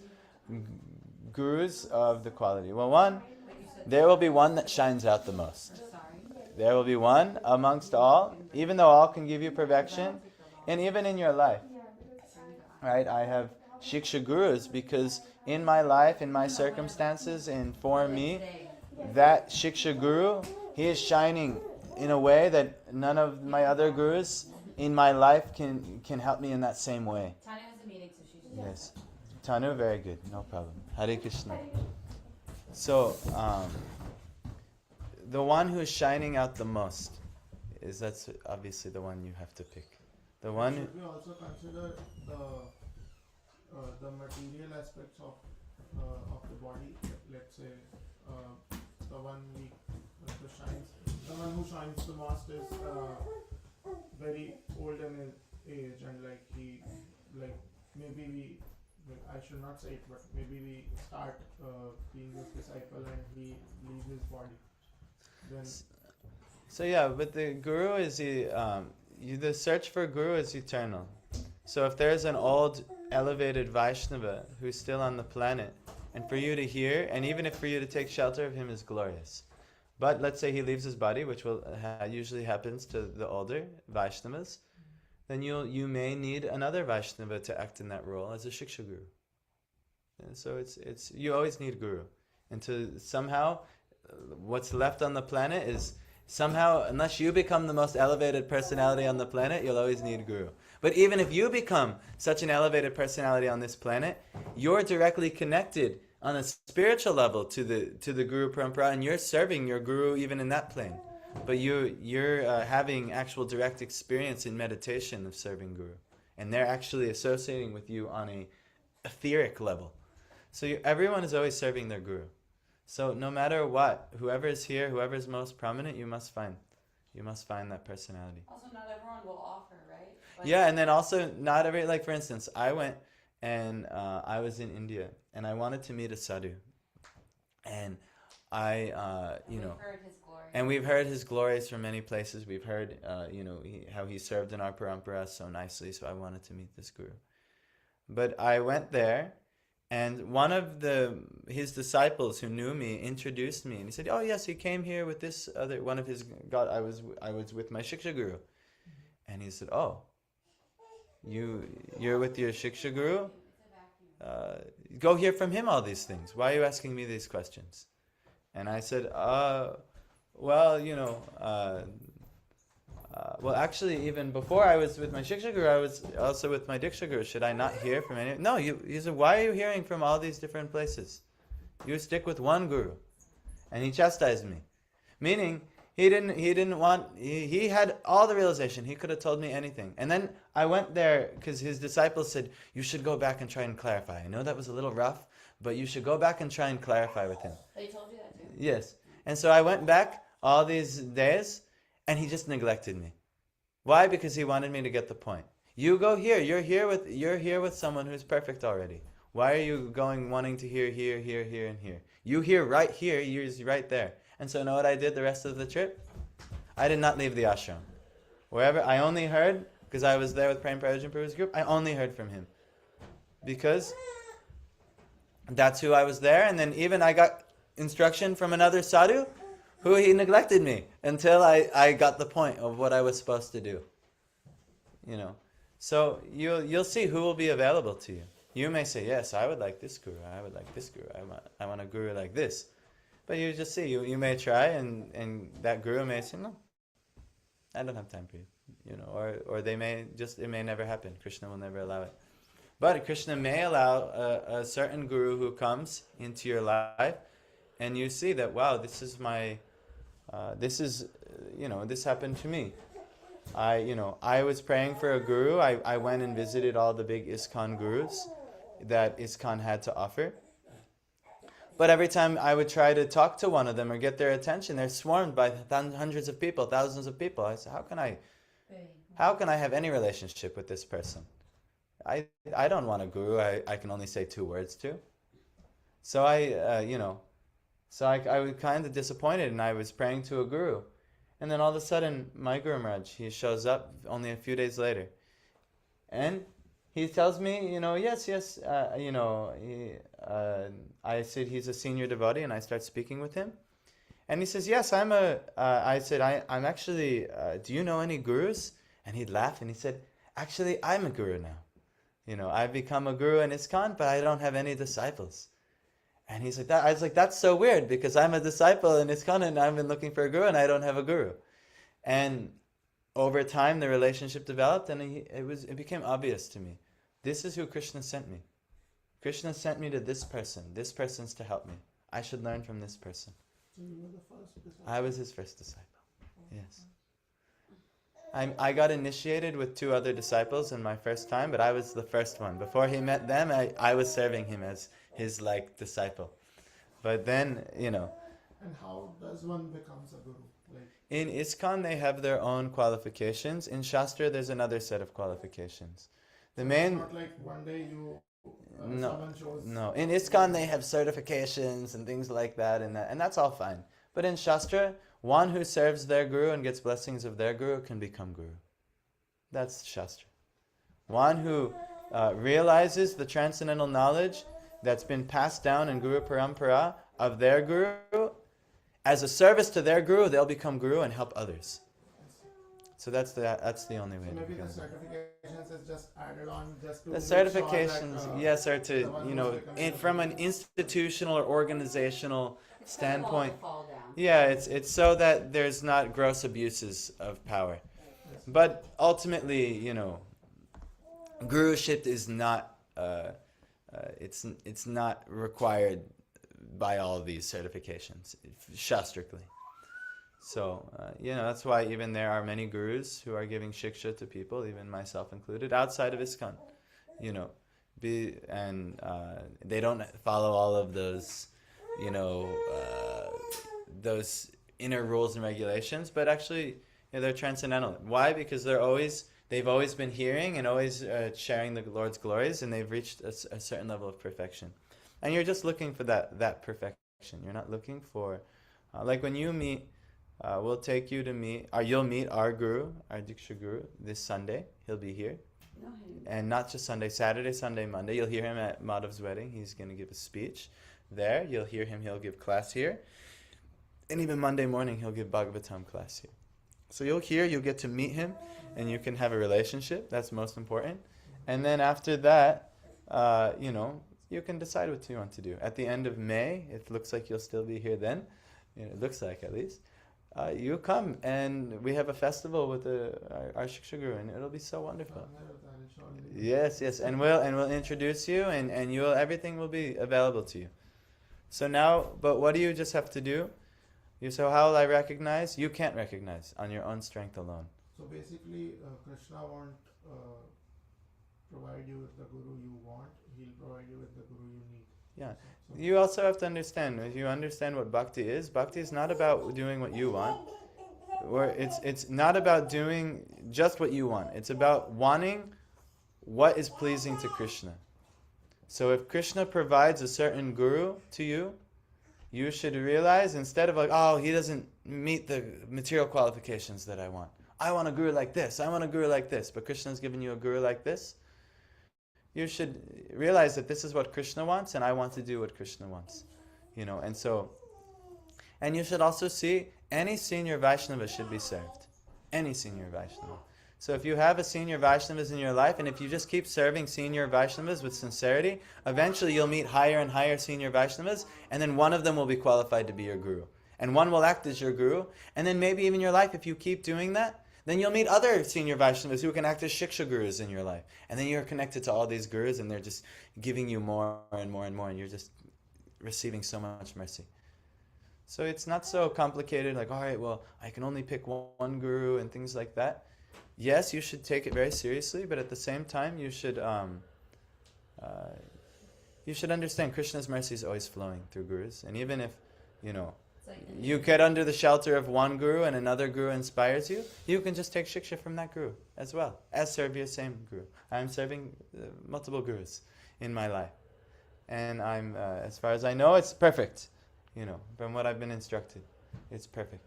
gurus of the quality. Well, there will be one that shines out the most. There will be one amongst all, even though all can give you perfection, and even in your life. Right? I have Shiksha Gurus because in my life, in my circumstances, and for me, that Shiksha Guru, he is shining in a way that none of my other gurus in my life can help me in that same way. Tanya has a meeting, so she's Yes. Tanu, very good. No problem. Hare Krishna. So, the one who is shining out the most that's obviously the one you have to pick. The one. Should we also consider the material aspects of the body? Let's say the one who shines the most is very old in his age, and I should not say it, but maybe we start being his disciple and he leaves his body. Then But the guru is the search for guru is eternal. So if there's an old elevated Vaishnava who's still on the planet, and for you to hear, and even if for you to take shelter of him is glorious. But let's say he leaves his body, which usually happens to the older Vaishnavas, then you may need another Vaishnava to act in that role as a Shiksha Guru. And so you always need Guru. And to somehow, what's left on the planet Somehow, unless you become the most elevated personality on the planet, you'll always need a guru. But even if you become such an elevated personality on this planet, you're directly connected on a spiritual level to the Guru Parampara, and you're serving your Guru even in that plane. But you're having actual direct experience in meditation of serving Guru. And they're actually associating with you on a etheric level. So everyone is always serving their Guru. So no matter what, whoever is here, whoever is most prominent, you must find that personality. Also, not everyone will offer, right? Yeah, and then also not every, like for instance, I went and I was in India and I wanted to meet a sadhu. And I, we've heard his glory. And we've heard his glories from many places. We've heard, how he served in our parampara so nicely. So I wanted to meet this guru. But I went there, and one of his disciples who knew me introduced me, and he said, "Oh yes, he came here with this other one of his God. I was with my Shiksha Guru," and he said, "Oh, you're with your Shiksha Guru? Go hear from him all these things. Why are you asking me these questions?" And I said, well, actually, even before I was with my Shiksha Guru, I was also with my Diksha Guru. Should I not hear from any? No, he said, why are you hearing from all these different places? You stick with one Guru. And he chastised me. Meaning, he had all the realization. He could have told me anything. And then I went there because his disciples said, you should go back and try and clarify. I know that was a little rough, but you should go back and try and clarify with him. They told you that too? Yes. And so I went back all these days, and he just neglected me. Why? Because he wanted me to get the point. You go here. You're here with someone who's perfect already. Why are you going wanting to hear here, here, here, and here? You hear right here. You're right there. And so, you know what I did the rest of the trip? I did not leave the ashram. Wherever I only heard, because I was there with Prem Prayojan Prabhu's group, I only heard from him, because that's who I was there. And then even I got instruction from another sadhu, who he neglected me until I got the point of what I was supposed to do. So you'll see who will be available to you. You may say, yes, I would like this guru, I would like this guru, I want a guru like this. But you just see, you may try, and that guru may say, no, I don't have time for you. Or they may just, it may never happen. Krishna will never allow it. But Krishna may allow a certain guru who comes into your life, and you see that, wow, this happened to me. I was praying for a guru. I went and visited all the big ISKCON gurus that ISKCON had to offer. But every time I would try to talk to one of them or get their attention, they're swarmed by hundreds of people, thousands of people. I said, how can I have any relationship with this person? I don't want a guru I can only say 2 words to. So I was kind of disappointed, and I was praying to a guru. And then all of a sudden, my Guru Maharaj, he shows up only a few days later. And he tells me, yes, I said he's a senior devotee, and I start speaking with him. And he says, yes, I said, I'm actually, do you know any gurus? And he'd laugh, and he said, actually, I'm a guru now. I've become a guru in ISKCON, but I don't have any disciples. And he's like that. I was like, that's so weird, because I'm a disciple in ISKCON and I've been looking for a guru and I don't have a guru. And over time, the relationship developed, and it became obvious to me. This is who Krishna sent me. Krishna sent me to this person. This person's to help me. I should learn from this person. So you were the first disciple? I was his first disciple. Yes. I got initiated with 2 other disciples in my first time, but I was the first one. Before he met them, I was serving him as his disciple. But then, And how does one become a guru? In ISKCON, they have their own qualifications. In Shastra, there's another set of qualifications. The main... It's not like one day you... No, someone shows... no. In ISKCON, they have certifications and things like that, and that's all fine. But in Shastra, one who serves their guru and gets blessings of their guru can become guru. That's Shastra. One who realizes the transcendental knowledge that's been passed down in Guru Parampara of their guru, as a service to their guru, they'll become guru and help others. So that's the only way. So maybe to the become certifications is just added on just to... The make sure certifications, that, yes, are to, from an institutional or organizational It's standpoint. Fall down. Yeah, it's so that there's not gross abuses of power. But ultimately, guruship is not it's not required by all of these certifications, shastrically. So, that's why even there are many gurus who are giving shiksha to people, even myself included, outside of ISKCON. They don't follow all of those, those inner rules and regulations, but actually, they're transcendental. Why? Because they've always been hearing and always sharing the Lord's glories, and they've reached a certain level of perfection. And you're just looking for that perfection. You're not looking for, like when you meet. We'll take you to meet, you'll meet our guru, our Diksha guru, this Sunday. He'll be here. No, And not just Sunday, Saturday, Sunday, Monday. You'll hear him at Madhav's wedding. He's going to give a speech there. You'll hear him. He'll give class here. And even Monday morning, he'll give Bhagavatam class here. So you'll get to meet him, and you can have a relationship. That's most important. And then after that, you can decide what you want to do. At the end of May, it looks like you'll still be here then. It looks like, at least. You come and we have a festival with our Shiksha Guru, and it'll be so wonderful. Yes, and we'll introduce you, and everything will be available to you. So now, but what do you just have to do? So how will I recognize? You can't recognize on your own strength alone. So basically, Krishna won't provide you with the guru you want. He'll provide you with the guru you need. Yeah. You also have to understand, if you understand what bhakti is not about doing what you want. Or it's not about doing just what you want. It's about wanting what is pleasing to Krishna. So if Krishna provides a certain guru to you, you should realize, instead of he doesn't meet the material qualifications that I want. I want a guru like this. I want a guru like this. But Krishna's given you a guru like this. You should realize that this is what Krishna wants, and I want to do what Krishna wants. And you should also see any senior Vaishnava should be served. Any senior Vaishnava. So if you have a senior Vaishnavas in your life, and if you just keep serving senior Vaishnavas with sincerity, eventually you'll meet higher and higher senior Vaishnavas, and then one of them will be qualified to be your guru. And one will act as your guru, and then maybe even your life, if you keep doing that, then you'll meet other senior Vaishnavas who can act as Shiksha gurus in your life. And then you're connected to all these gurus, and they're just giving you more and more and more, and you're just receiving so much mercy. So it's not so complicated, all right, well, I can only pick one guru and things like that. Yes, you should take it very seriously, but at the same time, you should understand Krishna's mercy is always flowing through gurus. And even if, you get under the shelter of one guru and another guru inspires you, you can just take shiksha from that guru as well, as serve your same guru. I'm serving multiple gurus in my life. And I'm, as far as I know, it's perfect. From what I've been instructed, it's perfect.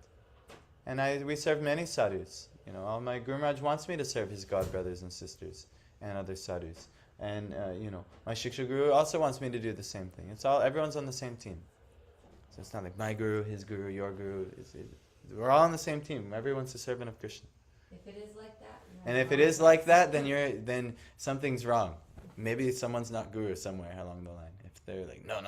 And we serve many sadhus. All my Guru Maharaj wants me to serve his god brothers and sisters and other sadhus. And, my Shiksha Guru also wants me to do the same thing. Everyone's on the same team. So it's not like my guru, his guru, your guru. We're all on the same team. Everyone's a servant of Krishna. If it is like that. And if it is like that, then something's wrong. Maybe someone's not guru somewhere along the line. If they're like, no,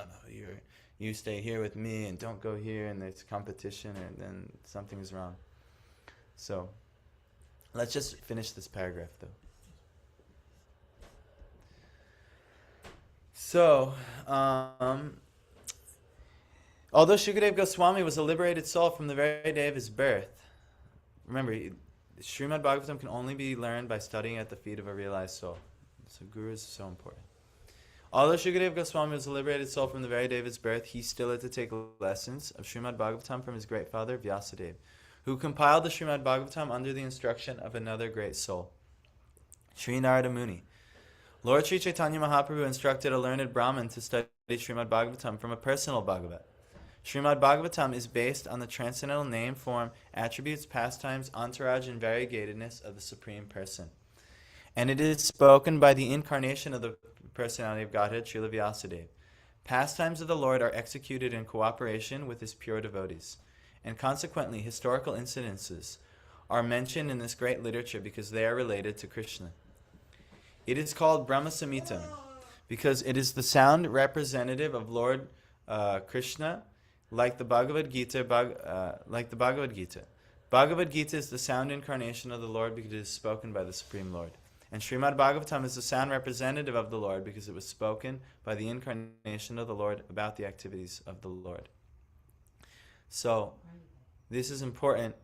you stay here with me and don't go here, and there's competition, and then something's wrong. So, let's just finish this paragraph though. So, although Shukadeva Goswami was a liberated soul from the very day of his birth, remember, Srimad Bhagavatam can only be learned by studying at the feet of a realized soul. So Guru is so important. Although Shukadeva Goswami was a liberated soul from the very day of his birth, he still had to take lessons of Srimad Bhagavatam from his great father, Vyasadeva, who compiled the Srimad Bhagavatam under the instruction of another great soul, Sri Narada Muni. Lord Sri Chaitanya Mahaprabhu instructed a learned Brahmin to study Srimad Bhagavatam from a personal Bhagavat. Srimad Bhagavatam is based on the transcendental name, form, attributes, pastimes, entourage, and variegatedness of the Supreme Person. And it is spoken by the incarnation of the personality of Godhead, Srila Vyasadeva. Pastimes of the Lord are executed in cooperation with his pure devotees. And consequently, historical incidences are mentioned in this great literature because they are related to Krishna. It is called Brahma Samhitam because it is the sound representative of Lord Krishna like the Bhagavad Gita. Bhagavad Gita is the sound incarnation of the Lord because it is spoken by the Supreme Lord. And Srimad Bhagavatam is the sound representative of the Lord because it was spoken by the incarnation of the Lord about the activities of the Lord. So, this is important.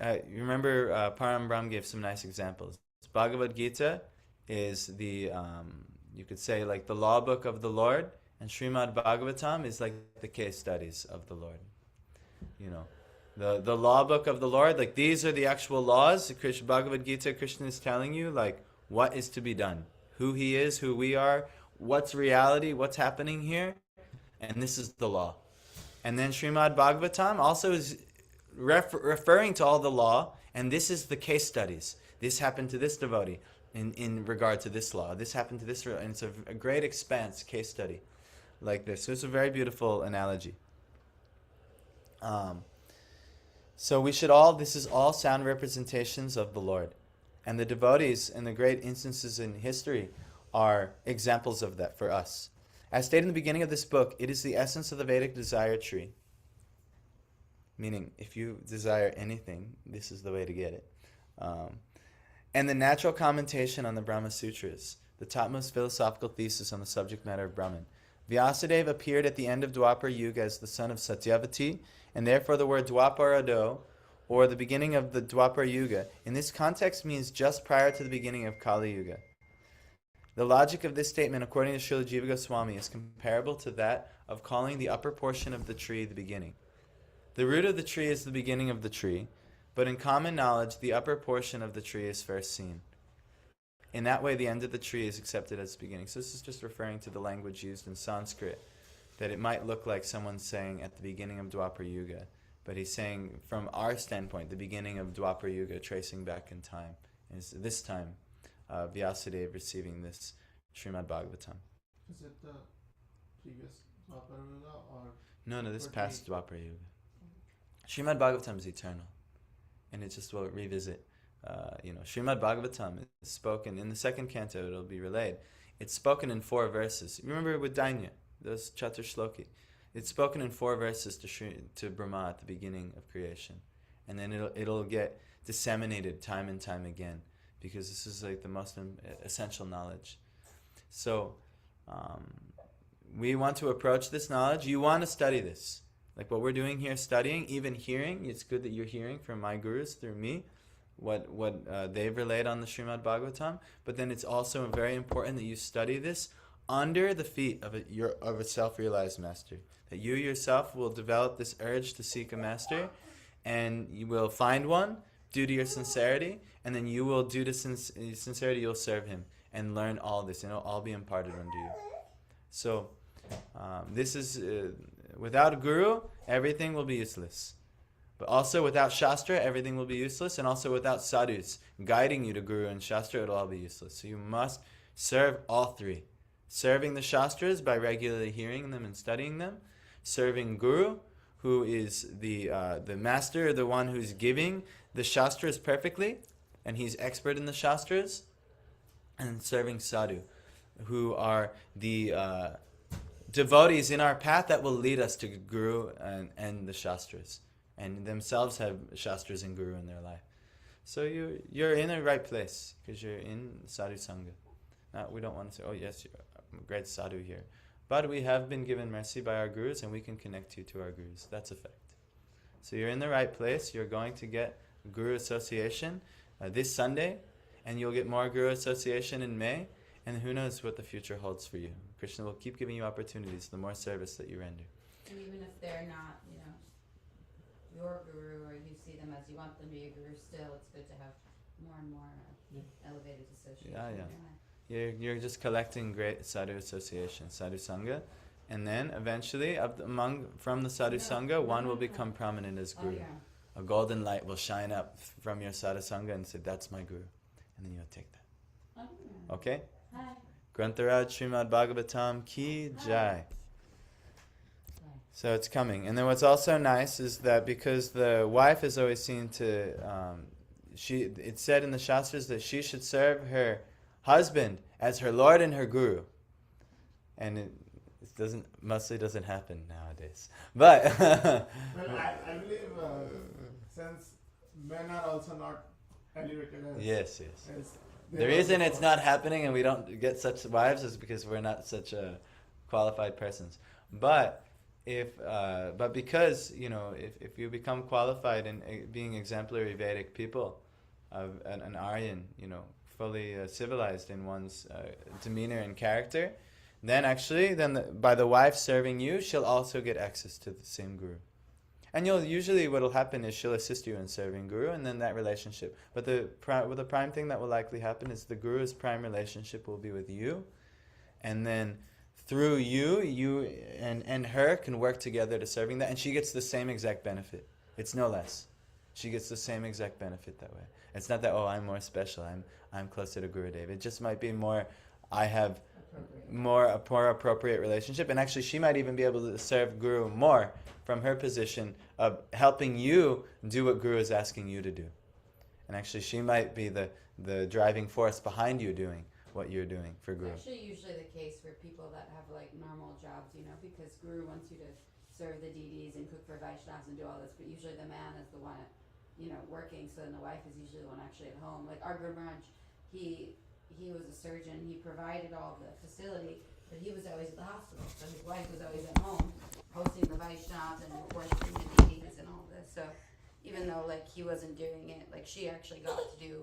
You remember Param Brahm gave some nice examples. Bhagavad Gita is the, you could say, like the law book of the Lord, and Srimad Bhagavatam is like the case studies of the Lord. You know, the law book of the Lord, like these are the actual laws. Krishna, Bhagavad Gita, Krishna is telling you like what is to be done, who he is, who we are, what's reality, what's happening here, and this is the law. And then Srimad Bhagavatam also is referring to all the law, and this is the case studies. This happened to this devotee in regard to this law. This happened to this, and it's a great expanse case study like this. So it's a very beautiful analogy. So we should all, this is all sound representations of the Lord. And the devotees and the great instances in history are examples of that for us. As stated in the beginning of this book, it is the essence of the Vedic desire tree. Meaning, if you desire anything, this is the way to get it. And the natural commentation on the Brahma Sutras, the topmost philosophical thesis on the subject matter of Brahman. Vyasadeva appeared at the end of Dwapara Yuga as the son of Satyavati, and therefore the word Dwaparado, or the beginning of the Dwapara Yuga, in this context means just prior to the beginning of Kali Yuga. The logic of this statement, according to Srila Jiva Goswami, is comparable to that of calling the upper portion of the tree the beginning. The root of the tree is the beginning of the tree, but in common knowledge, the upper portion of the tree is first seen. In that way, the end of the tree is accepted as the beginning. So this is just referring to the language used in Sanskrit, that it might look like someone saying at the beginning of Dwapara Yuga, but he's saying from our standpoint, the beginning of Dwapara Yuga, tracing back in time, is this time Vyasadeva receiving this Srimad Bhagavatam. Is it the previous Dwapara Yuga or? No, this past Dwapara Yuga. Srimad Bhagavatam is eternal, and it just will revisit. Srimad Bhagavatam is spoken in the second canto. It'll be relayed. It's spoken in 4 verses. Remember with Dainya, those Chatur Shloki. It's spoken in 4 verses to Brahma at the beginning of creation, and then it'll get disseminated time and time again, because this is like the most essential knowledge. So we want to approach this knowledge. You want to study this. Like what we're doing here, studying, even hearing. It's good that you're hearing from my gurus through me, what they've relayed on the Srimad Bhagavatam. But then it's also very important that you study this under the feet of a self-realized master. That you yourself will develop this urge to seek a master, and you will find one due to your sincerity, and then you will, due to sincerity, you'll serve him and learn all this, and it'll all be imparted unto you. So this is... without a guru, everything will be useless. But also without Shastra, everything will be useless. And also without sadhus guiding you to Guru and Shastra, it'll all be useless. So you must serve all 3. Serving the Shastras by regularly hearing them and studying them. Serving Guru, who is the master, the one who's giving the Shastras perfectly, and he's expert in the Shastras. And serving Sadhu, who are the... devotees in our path that will lead us to Guru and the Shastras, and themselves have Shastras and Guru in their life. So you're in the right place because you're in Sadhu Sangha. Now, we don't want to say, oh yes, you're a great Sadhu here, but we have been given mercy by our Gurus, and we can connect you to our Gurus. That's a fact. So you're in the right place. You're going to get Guru Association this Sunday, and you'll get more Guru Association in May. And who knows what the future holds for you. Krishna will keep giving you opportunities the more service that you render. And even if they're not, your guru, or you see them as you want them to be a guru, still it's good to have more and more elevated association. Yeah. You're just collecting great sadhu association, sadhu sangha, and then eventually from the sadhu sangha, one will become prominent as guru. A golden light will shine up from your sadhu sangha and say, that's my guru. And then you'll take that. Okay? Hi. Grantharaj Srimad Bhagavatam Ki Jai. So it's coming. And then what's also nice is that because the wife is always seen to, it's said in the Shastras that she should serve her husband as her Lord and her Guru. And mostly doesn't happen nowadays. But Well, I believe since men are also not elevated as, yes. as The they are reason it's before. not happening and we don't get such wives is because we're not such qualified persons. But but because if you become qualified in being exemplary Vedic people, of an Aryan, fully civilized in one's demeanor and character, then actually, by the wife serving you, she'll also get access to the same guru. And usually what'll happen is she'll assist you in serving guru, and then that relationship. But the prime thing that will likely happen is the guru's prime relationship will be with you, and then through you and her can work together to serving that, and she gets the same exact benefit. It's no less. She gets the same exact benefit that way. It's not that I'm more special. I'm closer to Gurudev. It just might be more. I have Appropriate. more appropriate relationship, and actually she might even be able to serve Guru more from her position of helping you do what Guru is asking you to do. And actually she might be the driving force behind you doing what you're doing for Guru. It's actually usually the case for people that have like normal jobs, because Guru wants you to serve the deities and cook for Vaishnavas and do all this, but usually the man is the one, working, so then the wife is usually the one actually at home. Like our Guru Maharaj, he was a surgeon, he provided all the facility, but he was always at the hospital, so his wife was always at home, hosting the Vaishnavas and worshiping the deities and all this, so even though like he wasn't doing it, like she actually got to do.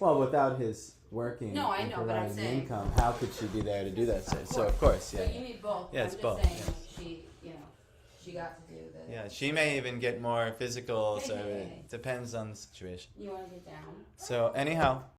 Well, without his working No, I and know, but I'm providing saying- income, how could she be there to do that? So of course, yeah. But you need both. Yeah, I'm it's just both, saying, yeah. like, she got to do the. Yeah, she may even get more physical, so Hey. it depends on the situation. You want to get down? So anyhow,